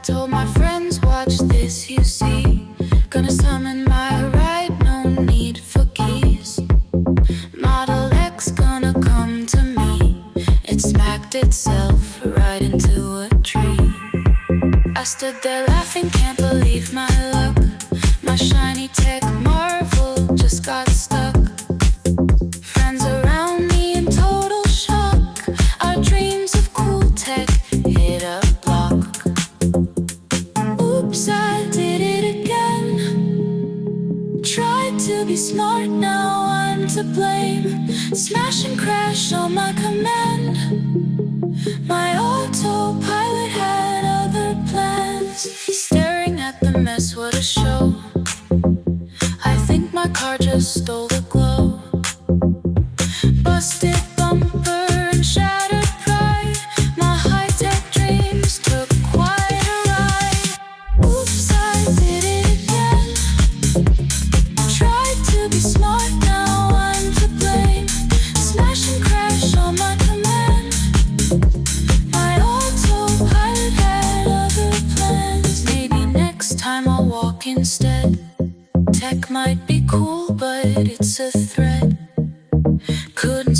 told my friends, watch this, you see. Gonna summon my ride, no need for keys. Model X gonna come to me. It smacked itself right into a tree. I stood there laughing, can't believe my luck. My shiny tech marvel just got stuck. Friends around me in total shock. Our dreams of cool tech hit a block. Oops, I did it again. Tried to be smart, now I'm to blame. Smash and crash on my command. My autopilot had other plans. Staring at the mess, what a show. I think my car just stole the glow. Busted bumper and shattered pride. My high-tech dreams took quite a ride. Oops, I did it again. Tried to be smart, now I'm to blame. Smash and crash on my command. My autopilot had other plans. Maybe next time I'll walk instead. Tech might be cool, but it's a threat. Couldn't